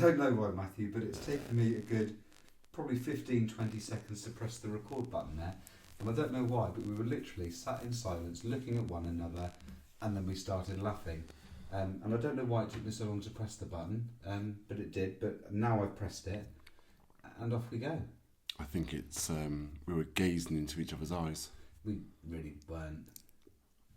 don't know why, Matthew, but it's taken me a good probably 15-20 seconds to press the record button there. And I don't know why, but we were literally sat in silence looking at one another, and then we started laughing. And I don't know why it took me so long to press the button, but it did. But now I've pressed it, and off we go. I think it's we were gazing into each other's eyes. We really weren't.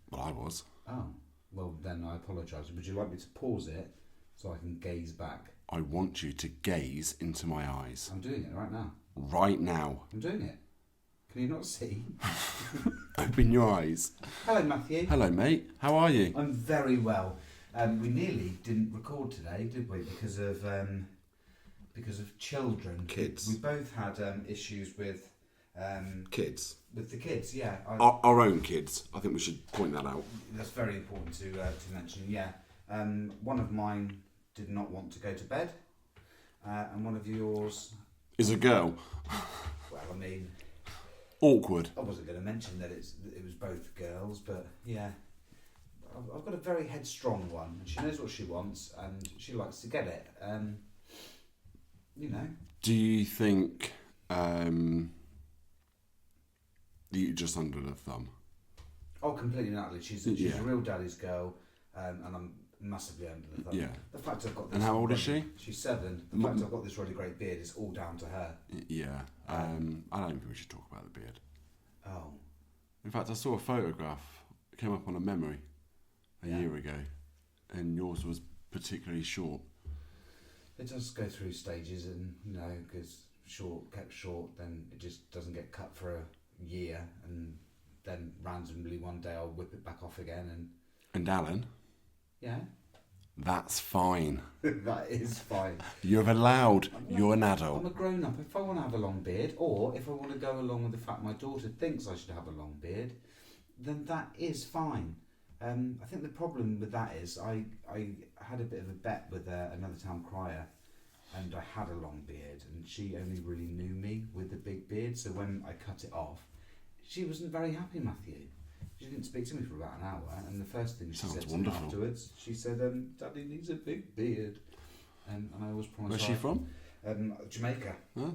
Well, I was. Oh, well then I apologise. Would you like me to pause it so I can gaze back? I want you to gaze into my eyes. I'm doing it right now. Right now. I'm doing it. Can you not see? Open your eyes. Hello, Matthew. Hello, mate. How are you? I'm very well. We nearly didn't record today, did we? Because of children. Kids. We both had issues with Kids. With the kids, yeah. Our own kids. I think we should point that out. That's very important to mention. Yeah. One of mine did not want to go to bed, and one of yours is a girl. Well, I mean, awkward. I wasn't going to mention that it was both girls, but yeah. I've got a very headstrong one, and she knows what she wants, and she likes to get it. You know. Do you think you're just under the thumb? Oh, completely and utterly. She's a real daddy's girl, and I'm massively under the thumb. Yeah. The fact I've got this. And how old is she? She's 7. The fact I've got this really great beard is all down to her. Yeah. I don't think we should talk about the beard. Oh. In fact, I saw a photograph. It came up on a memory a year ago, and yours was particularly short. It does go through stages, and because kept short, then it just doesn't get cut for a year, and then randomly one day I'll whip it back off again. And Alan, that's fine. That is fine. You're allowed. You're an adult. I'm a grown up. If I want to have a long beard, or if I want to go along with the fact my daughter thinks I should have a long beard, then that is fine. I think the problem with that is I had a bit of a bet with another town crier, and I had a long beard, and she only really knew me with the big beard, so when I cut it off, she wasn't very happy, Matthew. She didn't speak to me for about an hour, and the first thing she said to me afterwards, she said, Daddy needs a big beard. And I always promised Where's she from? Jamaica. Huh?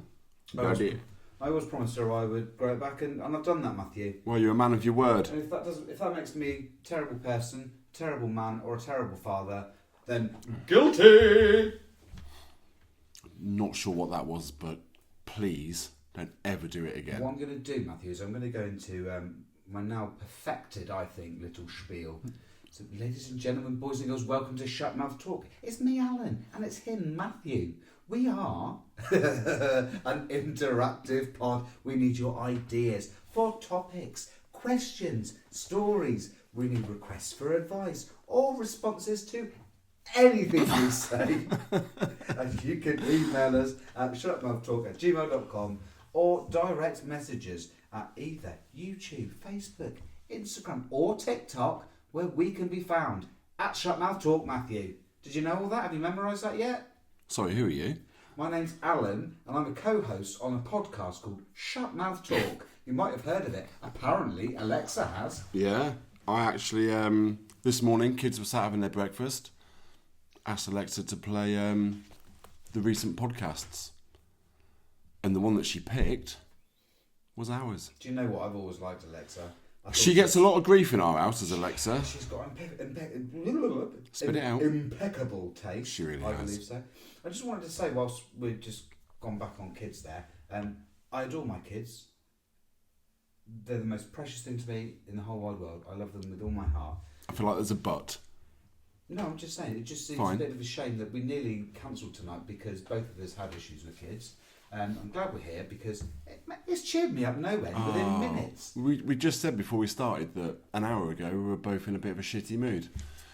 I always promised her I would grow it back, and I've done that, Matthew. Well, you're a man of your word. And if that makes me a terrible person, terrible man, or a terrible father, then guilty! Not sure what that was, but please don't ever do it again. What I'm going to do, Matthew, is I'm going to go into my now perfected, I think, little spiel. So, ladies and gentlemen, boys and girls, welcome to Shut Mouth Talk. It's me, Alan, and it's him, Matthew. We are an interactive pod. We need your ideas for topics, questions, stories. We need requests for advice or responses to anything we say. And you can email us at shut.mouth.talk@gmail.com or direct messages at either YouTube, Facebook, Instagram or TikTok, where we can be found at Shut Mouth Talk, Matthew. Did you know all that? Have you memorised that yet? Sorry, who are you? My name's Alan, and I'm a co-host on a podcast called Shut Mouth Talk. You might have heard of it. Apparently, Alexa has. Yeah, I actually, this morning, kids were sat having their breakfast, asked Alexa to play the recent podcasts. And the one that she picked was ours. Do you know what? I've always liked Alexa. She gets a lot of grief in our house as Alexa. She's got Spit it out. Impeccable taste. She really I has. believe so. I just wanted to say, whilst we've just gone back on kids there, I adore my kids. They're the most precious thing to me in the whole wide world. I love them with all my heart. I feel like there's a but. No, I'm just saying, it just seems Fine. a bit of a shame that we nearly cancelled tonight because both of us had issues with kids. I'm glad we're here because it's cheered me up no end within minutes. We just said before we started that an hour ago we were both in a bit of a shitty mood.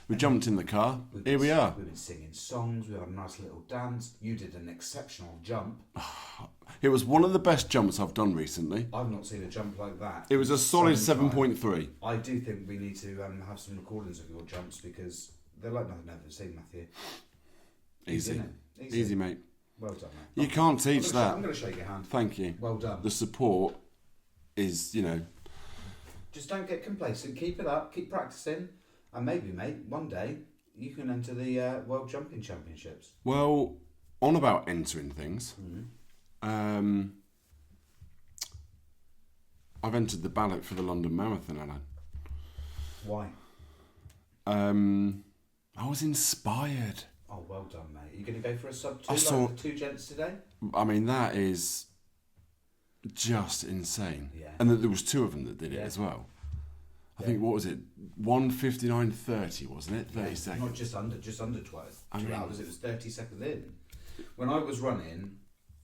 We jumped in the car. Here we are. We've been singing songs. We had a nice little dance. You did an exceptional jump. It was one of the best jumps I've done recently. I've not seen a jump like that. It was a solid 7.3. I do think we need to have some recordings of your jumps because they're like nothing I've ever seen, Matthew. Easy, mate. Well done, mate. You can't teach that. I'm going to shake your hand. Thank you. Well done. The support is, Just don't get complacent. Keep it up. Keep practicing. And maybe, mate, one day you can enter the World Jumping Championships. Well, on about entering things. I've entered the ballot for the London Marathon, Alan. Why? I was inspired. Oh, well done, mate. Are you going to go for a sub 2 like the two gents today? I mean, that is just insane. Yeah. And there was 2 of them that did it as well. I think, what was it? 1:59:30, wasn't it? 30 seconds. Not just under 12 hours. It was 30 seconds in. When I was running,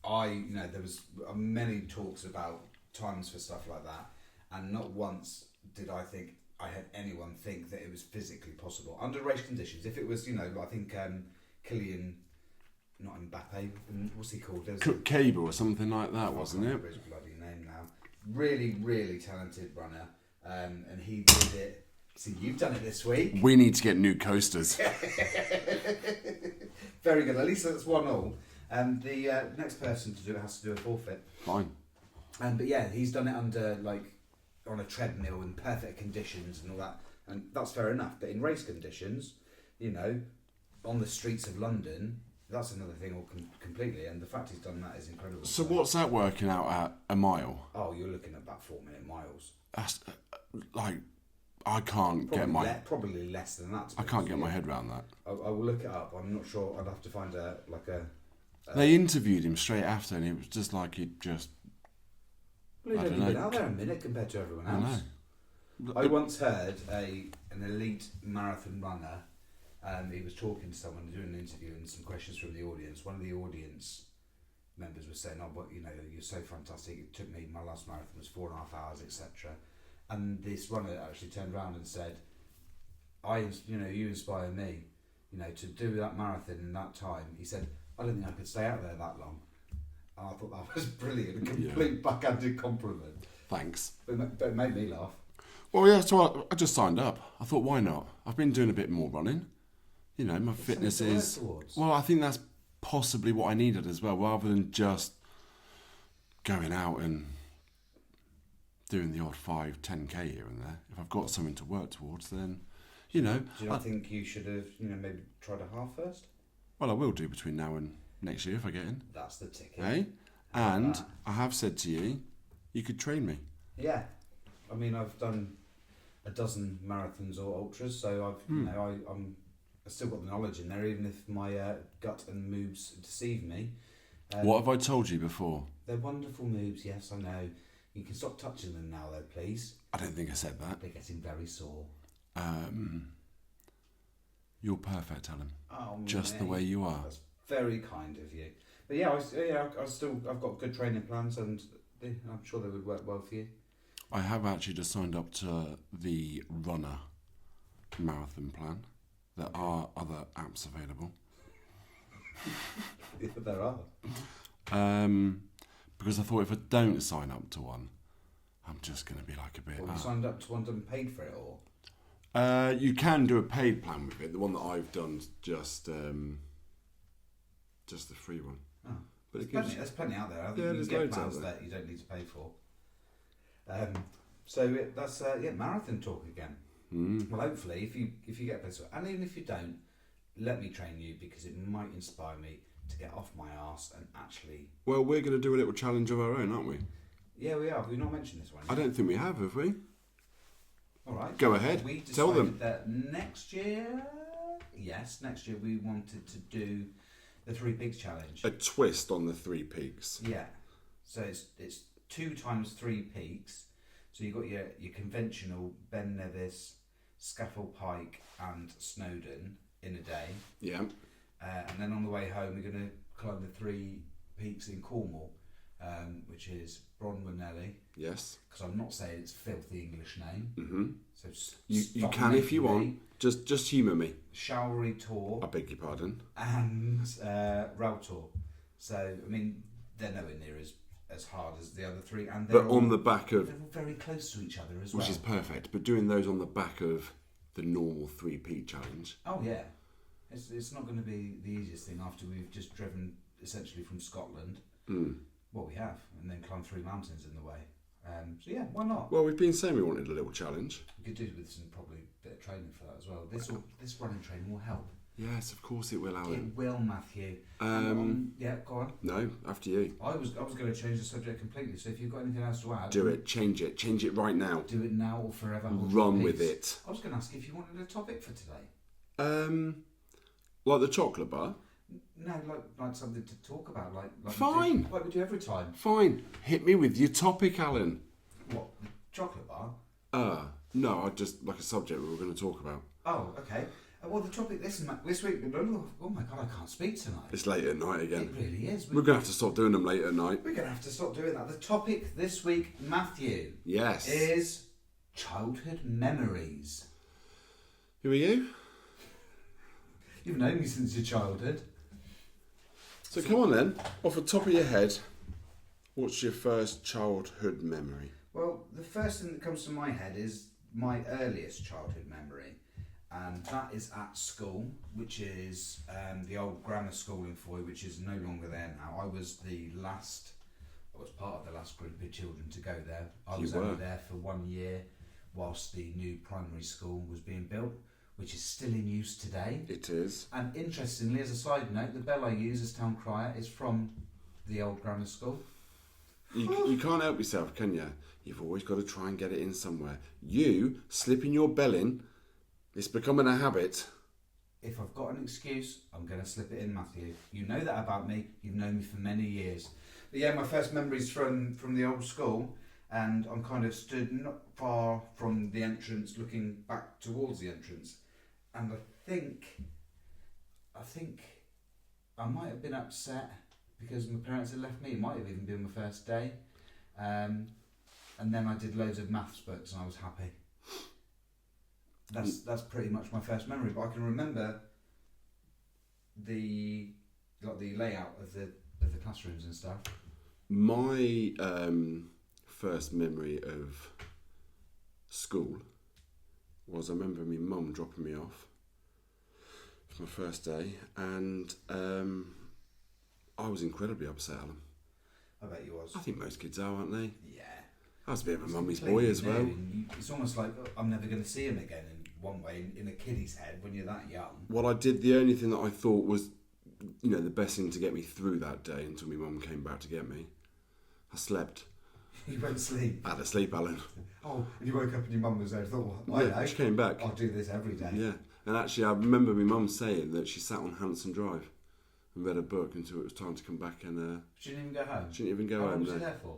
there was many talks about times for stuff like that, and not once did I think I had anyone think that it was physically possible under race conditions. If it was, I think Kylian, not Mbappe, what's he called? Cable or something like that, wasn't it? I can't remember his bloody name now. Really, really talented runner, and he did it. See, you've done it this week. We need to get new coasters. Very good. At least that's 1-1. The next person to do it has to do a forfeit. Fine. But yeah, he's done it under on a treadmill in perfect conditions and all that, and that's fair enough. But in race conditions, on the streets of London, that's another thing completely. And the fact he's done that is incredible. So what's that working out at a mile? Oh, you're looking at about 4-minute miles. That's I can't get my probably less than that. I can't get my head around that. I will look it up. I'm not sure. I'd have to find They interviewed him straight after, and it was just like he'd just. Well, he'd only been out there a minute compared to everyone else. I once heard an elite marathon runner. He was talking to someone, doing an interview, and some questions from the audience. One of the audience members was saying, "Oh, but you're so fantastic. It took me. My last marathon was 4.5 hours, etc." And this runner actually turned around and said, you inspire me, to do that marathon in that time. He said, I don't think I could stay out there that long. And I thought that was brilliant, a complete backhanded compliment. Thanks. But it made me laugh. Well, yeah, so I just signed up. I thought, why not? I've been doing a bit more running. My fitness is... Well, I think that's possibly what I needed as well, rather than just going out and doing the odd 5-10k here and there. If I've got something to work towards, then, Do you not think you should have, maybe tried a half first? Well, I will do between now and next year if I get in. That's the ticket. Eh? And I have said to you, you could train me. Yeah. I mean, I've done a dozen marathons or ultras, so I've still got the knowledge in there, even if my gut and moves deceive me. What have I told you before? They're wonderful moves, yes, I know. You can stop touching them now, though, please. I don't think I said that. They're getting very sore. You're perfect, Alan. Oh, just mate. The way you are. That's very kind of you. But yeah, I've got good training plans, and I'm sure they would work well for you. I have actually just signed up to the Runner marathon plan. There are other apps available. Yeah, there are. Because I thought if I don't sign up to one, I'm just going to be like a bit... Well, you signed up to one and paid for it, or...? You can do a paid plan with it. The one that I've done just the free one. Oh. But there's plenty out there. I think you can get plans that you don't need to pay for. That's marathon talk again. Well, hopefully, if you get a place, and even if you don't, let me train you, because it might inspire me to get off my arse and actually... Well, we're going to do a little challenge of our own, aren't we? Yeah, we are. We've not mentioned this one yet. I don't think we have we? All right. Go ahead. We Tell them. That next year we wanted to do the Three Peaks Challenge. A twist on the Three Peaks. Yeah. So it's 2 times 3 peaks. So you've got your conventional Ben Nevis, Scaffold Pike and Snowdon in a day. Yeah. And then on the way home, we're going to climb the 3 peaks in Cornwall, which is Bronwanelli. Yes. Because I'm not saying it's a filthy English name. Mm-hmm. So you can if you want. Just humour me. Showery Tor. I beg your pardon. And Rautor. So, I mean, they're nowhere near as hard as the other 3. And but on the back of... They're all very close to each other as well. Which is perfect. But doing those on the back of the normal 3-peak challenge... Oh, yeah. It's not going to be the easiest thing after we've just driven essentially from Scotland. Well, we have, and then climbed 3 mountains in the way. So yeah, why not? Well, we've been saying we wanted a little challenge. We could do with some probably bit of training for that as well. This running training will help. Yes, of course it will, Alan. It will, Matthew. Yeah, go on. No, after you. I was going to change the subject completely, so if you've got anything else to add... Do it, change it right now. Do it now or forever. Run with it. I was going to ask if you wanted a topic for today. Like the chocolate bar? No, like something to talk about, like Fine. like we do every time. Fine. Hit me with your topic, Alan. What, the chocolate bar? No, I just like a subject we were going to talk about. Oh, okay. Well, the topic this week... Oh my God, I can't speak tonight. It's late at night again. It really is. We're going to have to stop doing them late at night. We're going to have to stop doing that. The topic this week, Matthew... Yes. ...is childhood memories. Who are you? You've known me since your childhood. So come on then, off the top of your head, what's your first childhood memory? Well, the first thing that comes to my head is my earliest childhood memory, and that is at school, which is the old grammar school in Foy, which is no longer there now. I was part of the last group of children to go there. I was only there for 1 year whilst the new primary school was being built, which is still in use today. It is. And interestingly, as a side note, the bell I use as town crier is from the old grammar school. You can't help yourself, can you? You've always got to try and get it in somewhere. You slipping your bell in, it's becoming a habit. If I've got an excuse, I'm going to slip it in, Matthew. You know that about me. You've known me for many years. But yeah, my first memories from the old school, and I'm kind of stood not far from the entrance, looking back towards the entrance. And I think I might have been upset because my parents had left me. It might have even been my first day. And then I did loads of maths books and I was happy. That's pretty much my first memory. But I can remember the layout of the classrooms and stuff. My first memory of school was I remember my mum dropping me off for my first day, and I was incredibly upset, Alan. I bet you was. I think most kids are, aren't they? Yeah. I was a bit of a mummy's boy as well. It's almost like I'm never going to see him again in one way, in a kiddie's head when you're that young. Well, I did the only thing that I thought was, the best thing to get me through that day until my mum came back to get me. I slept. You went to sleep? I had to sleep, Alan. Oh, and you woke up and your mum was there. I thought, well, I know. She came back. I'll do this every day. Yeah. And actually, I remember my mum saying that she sat on Hanson Drive and read a book until it was time to come back and... She didn't even go home? She didn't even go home. How long was she there for?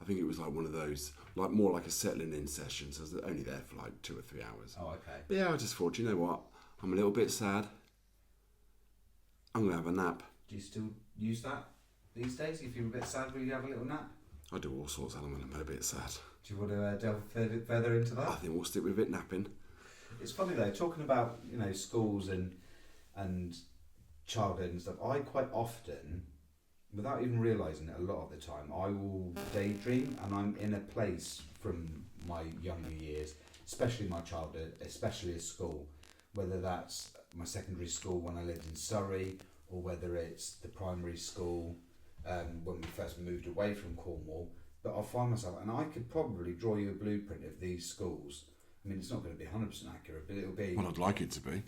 I think it was like one of those, more like a settling in session, so I was only there for like 2 or 3 hours. Oh, okay. But yeah, I just thought, you know what? I'm a little bit sad. I'm going to have a nap. Do you still use that these days? If you're a bit sad, will you have a little nap? I do all sorts, Alan, when I'm a bit sad. Do you want to delve further into that? I think we'll stick with it, napping. It's funny though, talking about schools and childhood and stuff. I quite often, without even realising it, a lot of the time, I will daydream, and I'm in a place from my younger years, especially my childhood, especially at school, whether that's my secondary school when I lived in Surrey, or whether it's the primary school when we first moved away from Cornwall. But I'll find myself, and I could probably draw you a blueprint of these schools. I mean, it's not going to be 100% accurate, but it'll be... Well, I'd like it to be.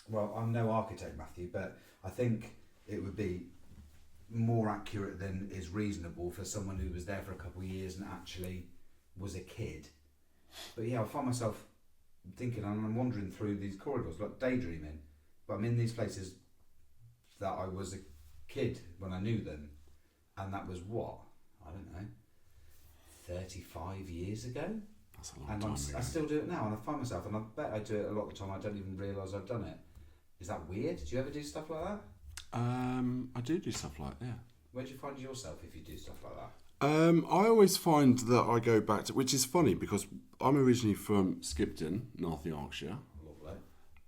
Well, I'm no architect, Matthew, but I think it would be more accurate than is reasonable for someone who was there for a couple of years and actually was a kid. But yeah, I find myself thinking, and I'm wandering through these corridors, like daydreaming, but I'm in these places that I was a kid when I knew them, and that was what? I don't know, 35 years ago? That's a long and time ago. I still do it now, and I find myself, and I bet I do it a lot of the time, I don't even realise I've done it. Is that weird? Do you ever do stuff like that? I do stuff like that, yeah. Where do you find yourself if you do stuff like that? I always find that I go back to, which is funny because I'm originally from Skipton, North Yorkshire. Lovely.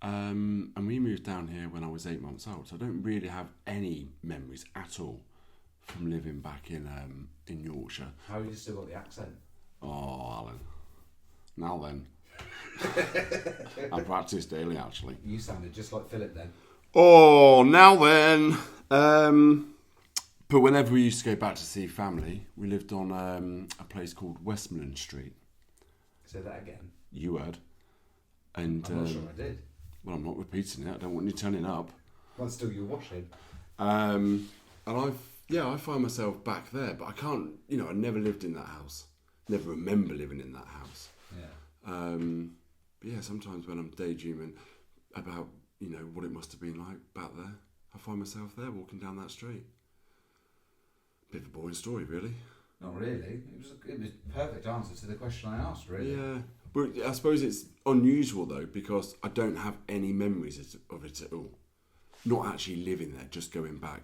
And we moved down here when I was 8 months old, so I don't really have any memories at all from living back in Yorkshire. How have you still got the accent? Oh, Alan. Now then. I practice daily, actually. You sounded just like Philip then. Oh, now then. But whenever we used to go back to see family, we lived on a place called Westmoreland Street. Say that again. You heard. And I'm not sure I did. Well, I'm not repeating it. I don't want you turning up. Well, still you're washing. And I find myself back there, but I can't. I never lived in that house. Never remember living in that house. Yeah. But yeah, sometimes when I'm daydreaming about what it must have been like back there, I find myself there walking down that street. Bit of a boring story, really. Not really. It was a perfect answer to the question I asked, really. Yeah, but I suppose it's unusual though because I don't have any memories of it at all. Not actually living there, just going back,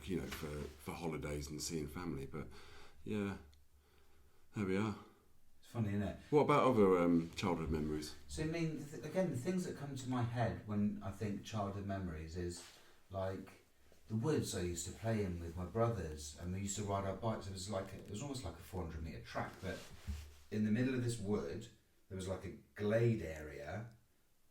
for holidays and seeing family. But yeah, there we are. It's funny, isn't it? What about other childhood memories? So I mean, again, the things that come to my head when I think childhood memories is like the woods I used to play in with my brothers, and we used to ride our bikes. It was almost like a 400-metre track, but in the middle of this wood there was like a glade area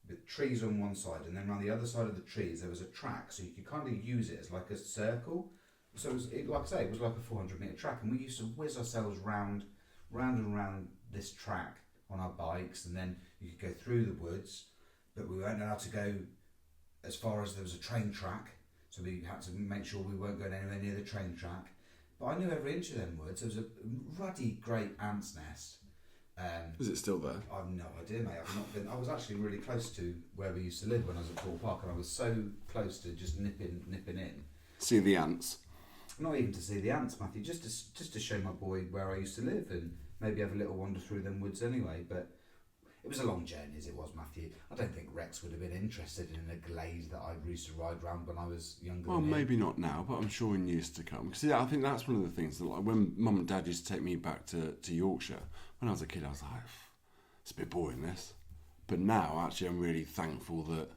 with trees on one side, and then around the other side of the trees there was a track, so you could kind of use it as like a circle. So like I say, it was like a 400-metre track, and we used to whiz ourselves round and round this track on our bikes, and then you could go through the woods, but we weren't allowed to go as far as there was a train track, so we had to make sure we weren't going anywhere near the train track. But I knew every inch of them woods. There was a ruddy great ant's nest. Is it still there? I've no idea, mate. I've not been. I was actually really close to where we used to live when I was at Paul Park, and I was so close to just nipping in. See the ants? Not even to see the ants, Matthew. Just to show my boy where I used to live, and maybe have a little wander through them woods anyway. But it was a long journey as it was, Matthew. I don't think Rex would have been interested in a glade that I used to ride round when I was younger. Well, maybe not now, but I'm sure in years to come. Because I think that's one of the things that, like, when Mum and Dad used to take me back to Yorkshire, when I was a kid, I was like, it's a bit boring, this. But now, actually, I'm really thankful that,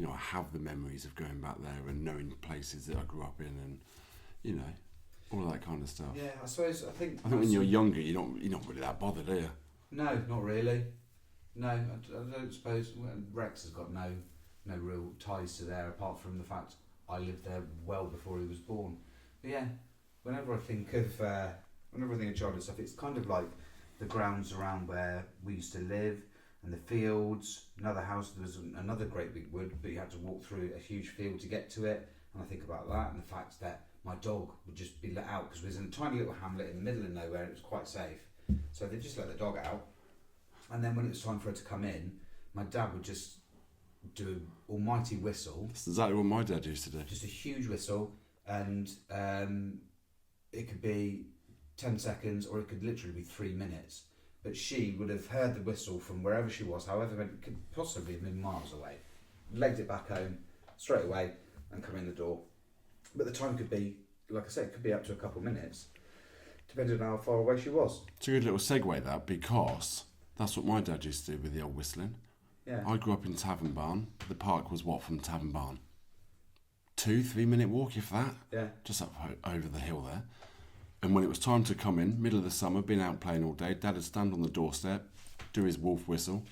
I have the memories of going back there and knowing places that I grew up in and, all of that kind of stuff. Yeah, I suppose, I think when you're younger, you're not really that bothered, are you? No, not really. No, I don't suppose. Rex has got no real ties to there apart from the fact I lived there well before he was born. But yeah, whenever I think of childhood stuff, it's kind of like the grounds around where we used to live and the fields. Another house, there was another great big wood, but you had to walk through a huge field to get to it. And I think about that and the fact that my dog would just be let out because we was in a tiny little hamlet in the middle of nowhere and it was quite safe. So they just let the dog out. And then when it was time for her to come in, my dad would just do an almighty whistle. That's exactly what my dad used to do. Just a huge whistle, and it could be 10 seconds or it could literally be 3 minutes. But she would have heard the whistle from wherever she was, however it could possibly have been miles away, legged it back home straight away and come in the door. But the time could be, like I said, it could be up to a couple of minutes, depending on how far away she was. It's a good little segue, that, because that's what my dad used to do with the old whistling. Yeah. I grew up in Tavern Barn. The park was from Tavern Barn? 2-3 minute walk, if that. Yeah. Just up over the hill there. And when it was time to come in, middle of the summer, been out playing all day, Dad would stand on the doorstep, do his wolf whistle,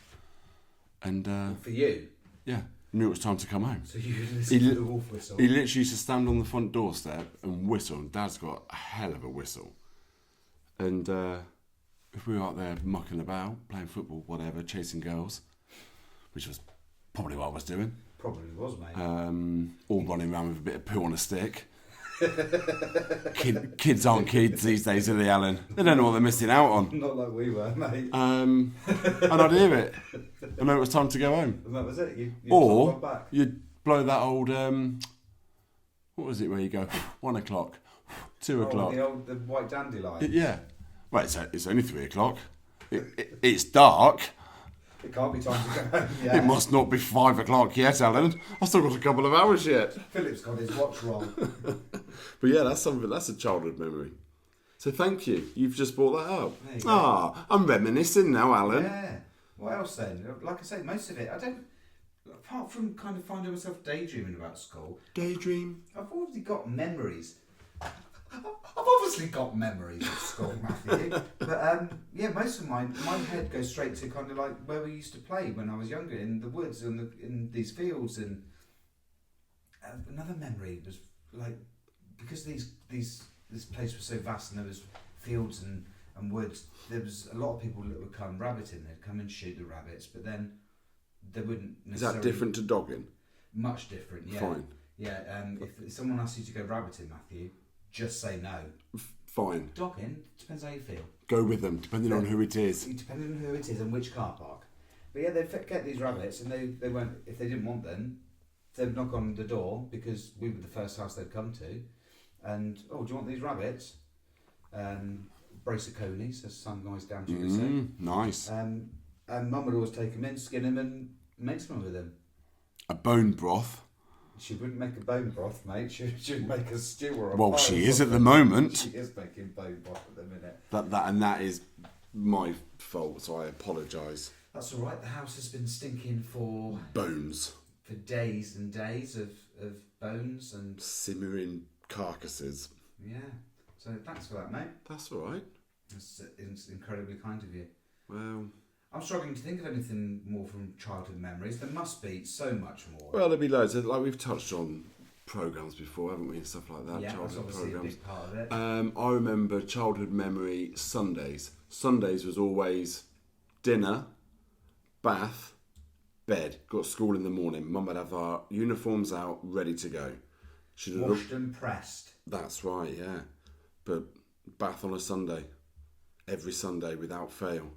and for you? Yeah, knew it was time to come home. So you listen to the wolf whistle? He literally used to stand on the front doorstep and whistle, and Dad's got a hell of a whistle. And if we were out there mucking about, playing football, whatever, chasing girls, which was probably what I was doing. Probably was, mate. All running around with a bit of poo on a stick. Kids aren't kids these days, are they, Alan? They don't know what they're missing out on. Not like we were, mate. And I'd hear it. I know it was time to go home. And that was it. Or you'd blow that old, what was it where you go, 1 o'clock, 2 o'clock. The white dandelion. Yeah. Well, it's only 3 o'clock. It's dark. It can't be time to go home yet. It must not be 5 o'clock yet, Alan. I've still got a couple of hours yet. Philip's got his watch wrong. But yeah, that's a childhood memory. So thank you. You've just brought that up. I'm reminiscing now, Alan. Yeah. What else then? Like I say, most of it, I don't, apart from kind of finding myself daydreaming about school. Daydream? I've already got memories. I've obviously got memories of school, Matthew. But yeah, most of my head goes straight to kind of like where we used to play when I was younger, in the woods and in these fields. And another memory was like, because this place was so vast and there was fields and woods, there was a lot of people that would come rabbiting. They'd come and shoot the rabbits, but then they wouldn't necessarily... Is that different to dogging? Much different, yeah. Fine. Yeah, if someone asks you to go rabbiting, Matthew, just say no. Fine. Dogging, depends how you feel. Go with them, depending on who it is. Depending on who it is and which car park. But yeah, they'd get these rabbits, and they won't, if they didn't want them, they'd knock on the door, because we were the first house they'd come to, and, oh, do you want these rabbits? Brace of conies, as some guys down to would say. Nice. And Mum would always take them in, skin them, and make something with them. A bone broth. She wouldn't make a bone broth, mate. She'd make a stew or a Well, pie she or is at the something. moment. She is making bone broth at the minute. That is my fault, so I apologise. That's all right. The house has been stinking for Bones. for days and days of bones and Simmering carcasses. yeah. So thanks for that, mate. That's all right. It's incredibly kind of you. Well, I'm struggling to think of anything more from childhood memories. There must be so much more. well, there'll be loads. Like we've touched on programmes before, haven't we, and stuff like that. yeah, that's Childhood obviously programmes. a big part of it. I remember childhood memory Sundays. Sundays was always dinner, bath, bed. Got school in the morning. Mum would have our uniforms out, ready to go. She'd have Washed and pressed. That's right, yeah. But bath on a Sunday. Every Sunday without fail.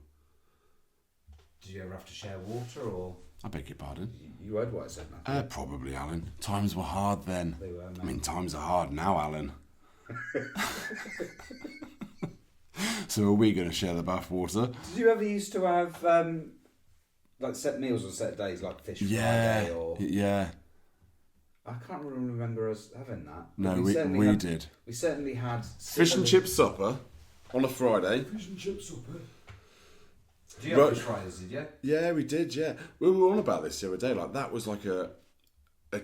Did you ever have to share water, or I beg your pardon? you heard what I said, man? Probably, Alan. Times were hard then. They were, mate. I mean, times are hard now, Alan. So are we going to share the bath water? Did you ever used to have like set meals on set days, like Fish Friday, or Yeah. I can't really remember us having that. No, But we had, did. We certainly had Fish and chip supper on a Friday. Fish and chip supper. Do you Right. have Fish Fridays? Did you? Yeah, we did, yeah. We were on about this the other day. Like, that was like a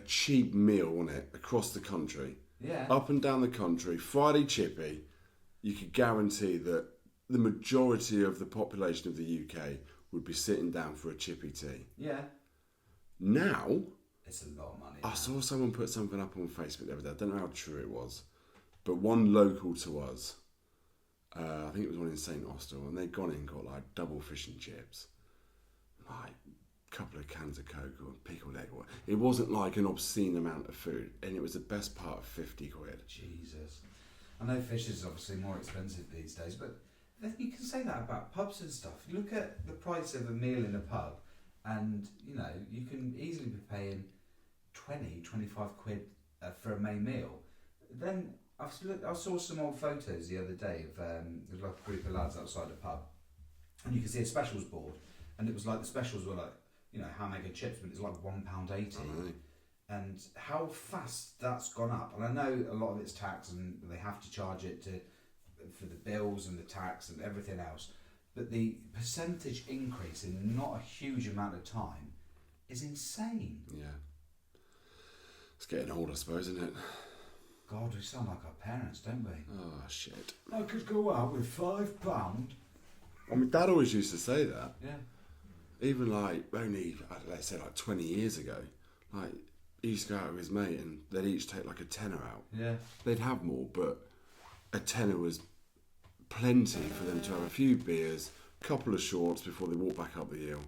cheap meal, wasn't it? Across the country. Yeah. Up and down the country. Friday chippy. You could guarantee that the majority of the population of the UK would be sitting down for a chippy tea. Yeah. Now, It's a lot of money. I saw someone put something up on Facebook the other day. I don't know how true it was. But one local to us, I think it was one in St Austell, and they'd gone in and got like double fish and chips, like a couple of cans of Coke or pickled egg. It wasn't like an obscene amount of food, and it was the best part of 50 quid. Jesus. I know fish is obviously more expensive these days, but then you can say that about pubs and stuff. You look at the price of a meal in a pub, and you know you can easily be paying 20, 25 quid for a main meal. Then I saw some old photos the other day of like a group of lads outside a pub, and you can see a specials board, and it was like the specials were like, you know, ham, egg and chips, but it's like £1.80. And how fast that's gone up. And I know a lot of it's tax, and they have to charge it for the bills and the tax and everything else. But the percentage increase in not a huge amount of time is insane. Yeah. It's getting old, I suppose, isn't it? God, we sound like our parents, don't we? Oh, shit. I could go out with £5. I mean, Dad always used to say that. Yeah. Even like, only, let's say like 20 years ago, like, he used to go out with his mate and they'd each take like a tenner out. Yeah. They'd have more, but a tenner was plenty for them to have a few beers, a couple of shorts before they walk back up the hill,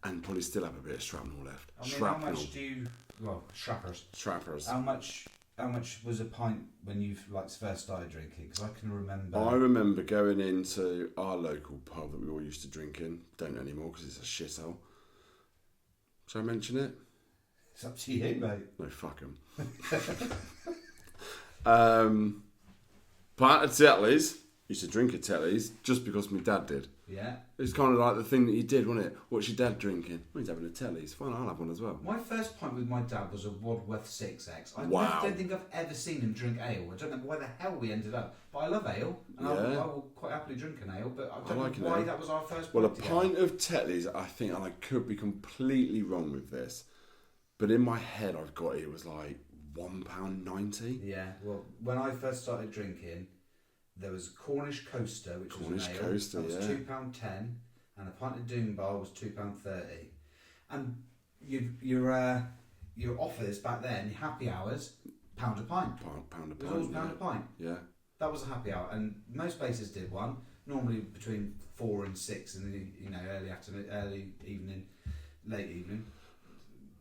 and probably still have a bit of shrapnel left. I mean, Shrapnel. how much do you... Well, strappers. Strappers. How much was a pint when you like first started drinking? Because I can remember... I remember going into our local pub that we all used to drink in. Don't anymore because it's a shithole. Shall I mention it? It's up to you, mate. No, fuck 'em. But at Tetley's, used to drink at Tetley's just because my dad did. Yeah. It was kind of like the thing that you did, wasn't it? What's your dad drinking? Well, he's having a Tetley's. Fine, I'll have one as well. My first pint with my dad was a Wadworth 6X. I Wow. don't think I've ever seen him drink ale. I don't know why the hell we ended up. But I love ale, and I will quite happily drink an ale, but I don't know why that was our first Well, pint a together. pint of Tetley's, I think, and I could be completely wrong with this, but in my head I've got it was like £1.90. Yeah, well, when I first started drinking, there was Cornish Coaster, which Cornish was an ale. Coaster, that was yeah. £2.10, and a pint of Doom Bar was £2.30. And your offers back then, your happy hours, £1 a pint. Pound a It was always pint. £1 a pint. Yeah. That was a happy hour, and most places did one. Normally between 4 and 6 in the early afternoon, early evening, late evening.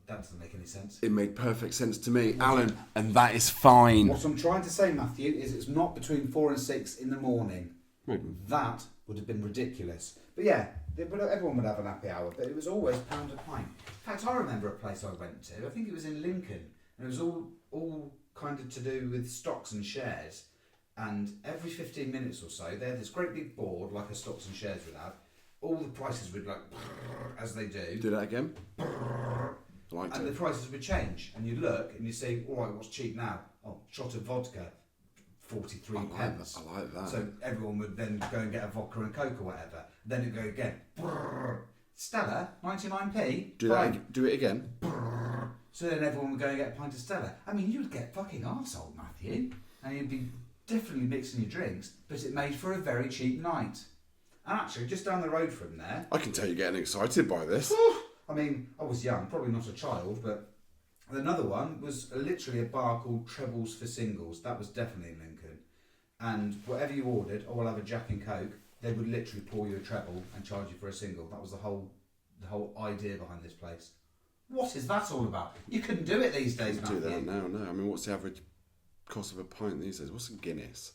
That doesn't make any sense. It made perfect sense to me, Alan, and that is fine. What I'm trying to say, Matthew, is it's not between 4 and 6 in the morning. That would have been ridiculous. But yeah, everyone would have an happy hour, but it was always £1 a pint. In fact, I remember a place I went to, I think it was in Lincoln, and it was all kind of to do with stocks and shares. And every 15 minutes or so, they had this great big board, like a stocks and shares would have. All the prices would as they do. Do that again. And the prices would change, and you look and you say, all right, what's cheap now? Oh, shot of vodka, 43 pence. I like that. So everyone would then go and get a vodka and coke or whatever. Then it'd go again. Stella, 99p. Do it again. So then everyone would go and get a pint of Stella. I mean, you'd get fucking arsehole, Matthew. And you'd be definitely mixing your drinks, but it made for a very cheap night. And actually, just down the road from there... I can tell you're getting excited by this. I mean, I was young, probably not a child, but another one was literally a bar called Trebles for Singles. That was definitely in Lincoln. And whatever you ordered, oh, I'll have a Jack and Coke, they would literally pour you a treble and charge you for a single. That was the whole idea behind this place. What is that all about? You couldn't do it these days, Matthew. Do that now, no. I mean, what's the average cost of a pint these days? What's a Guinness?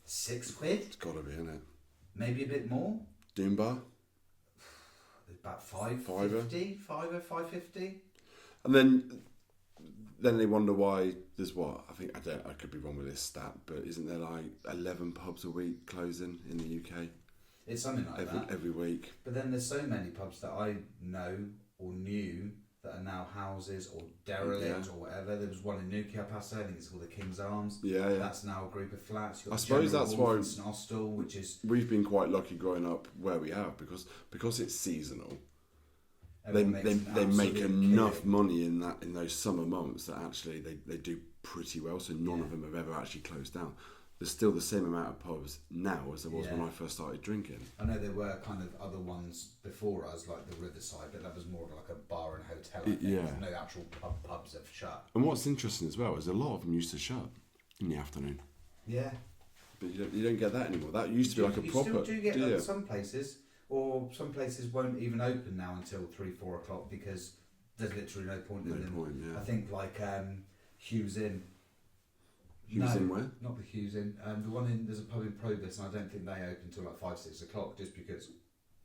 £6? It's got to be, isn't it? Maybe a bit more. Doom Bar? About £5.50. And then they wonder why there's what? I could be wrong with this stat, but isn't there like 11 pubs a week closing in the UK? It's something like that. Every week. But then there's so many pubs that I know or knew that are now houses or derelict or whatever. There was one in Newcastle, I think it's called the King's Arms. Yeah. That's now a group of flats. I suppose that's why St Austell, which is... We've been quite lucky growing up where we have, because it's seasonal. They make enough money in those summer months that actually they do pretty well. So none of them have ever actually closed down. There's still the same amount of pubs now as there was when I first started drinking. I know there were kind of other ones before us, like the Riverside, but that was more like a bar and hotel. There's no actual pubs have shut. And what's interesting as well is a lot of them used to shut in the afternoon. Yeah. But you don't get that anymore. That used to be like a proper... You still do get that in some places, or some places won't even open now until 3-4 o'clock because there's literally no point in them. I think like Hughes Inn. Hughes Inn where? Not the Hughes Inn. The one there's a pub in Probus, and I don't think they open until like 5-6 o'clock, just because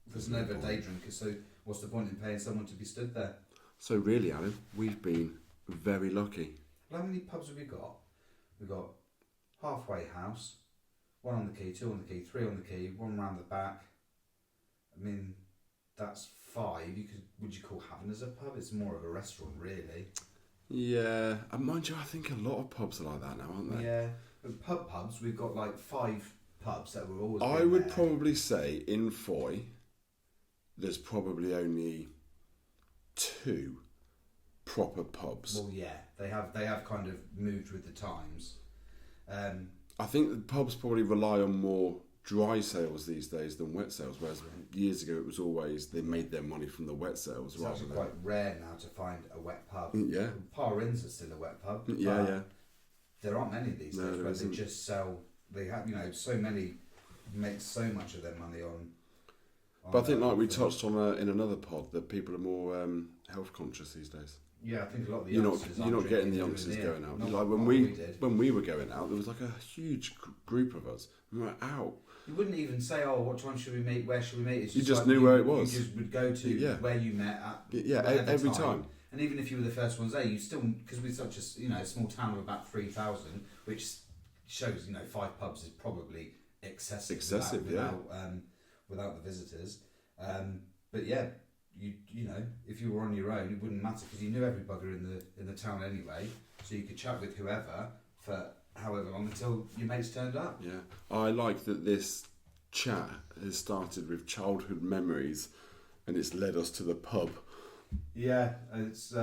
there's never day drinkers. So what's the point in paying someone to be stood there? So really, Alan, we've been very lucky. How many pubs have we got? We've got Halfway House, 1 on the quay, 2 on the quay, 3 on the quay, 1 round the back. I mean, that's 5. Would you call Havant as a pub? It's more of a restaurant, really. Yeah, and mind you, I think a lot of pubs are like that now, aren't they? Yeah, but pubs, we've got like 5 pubs that were always. I would probably say in Foy, there's probably only 2 proper pubs. Well, yeah, they have kind of moved with the times. I think the pubs probably rely on more dry sales these days than wet sales, whereas years ago it was always they made their money from the wet sales. It's actually quite rare now to find a wet pub. Yeah. Par Inns are still a wet pub. Yeah. There aren't many these days where they just sell. They have, so many make so much of their money on. But I think, like we touched on in another pod, that people are more health conscious these days. Yeah, I think a lot of the youngsters you're not getting the youngsters going out. Like when we were going out, there was like a huge group of us. We were out. You wouldn't even say, "Oh, what time should we meet? Where should we meet?" You just knew where it was. You just would go to where you met at. Every time. And even if you were the first ones there, you still, because we're such a small town of about 3,000, which shows 5 pubs is probably excessive without the visitors. But yeah, you know, if you were on your own, it wouldn't matter because you knew every bugger in the town anyway, so you could chat with whoever for however long until your mates turned up. Yeah, I like that this chat has started with childhood memories, and it's led us to the pub. Yeah, it's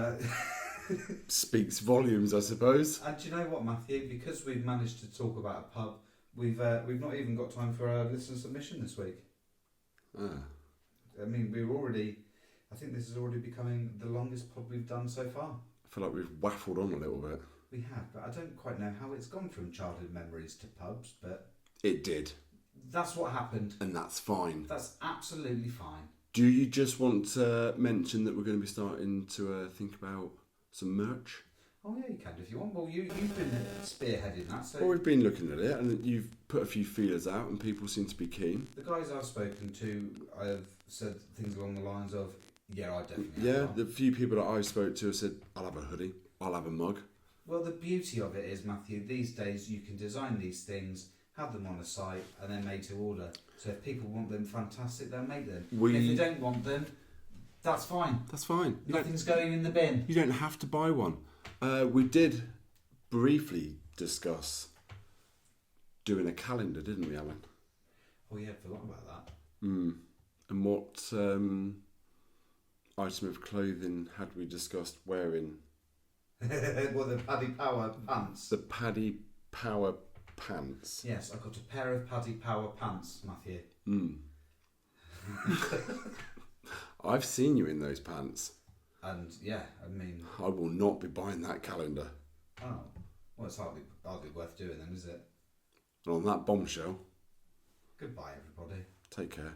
speaks volumes, I suppose. And do you know what, Matthew? Because we've managed to talk about a pub, we've not even got time for our listener submission this week. I mean, I think this is already becoming the longest pod we've done so far. I feel like we've waffled on a little bit. We have, but I don't quite know how it's gone from childhood memories to pubs, but... It did. That's what happened. And that's fine. That's absolutely fine. Do you just want to mention that we're going to be starting to think about some merch? Oh yeah, you can if you want. Well, you've been spearheading that. So Well, we've been looking at it, and you've put a few feelers out, and people seem to be keen. the guys I've spoken to have said things along the lines of, "Yeah, I definitely." Yeah, have one." the few people that I spoke to have said, "I'll have a hoodie, I'll have a mug." Well, the beauty of it is, Matthew, these days you can design these things, have them on a site, and then made to order. So if people want them, fantastic, they'll make them. If they don't want them, that's fine. That's fine. Nothing's going in the bin. You don't have to buy one. We did briefly discuss doing a calendar, didn't we, Alan? Oh yeah, I forgot about that. And what item of clothing had we discussed wearing? Well, the Paddy Power pants. The Paddy Power pants. Yes, I got a pair of Paddy Power pants, Matthew. I've seen you in those pants. And yeah, I mean, I will not be buying that calendar. oh, well, it's hardly worth doing then, is it? And on that bombshell, Goodbye, everybody. take care.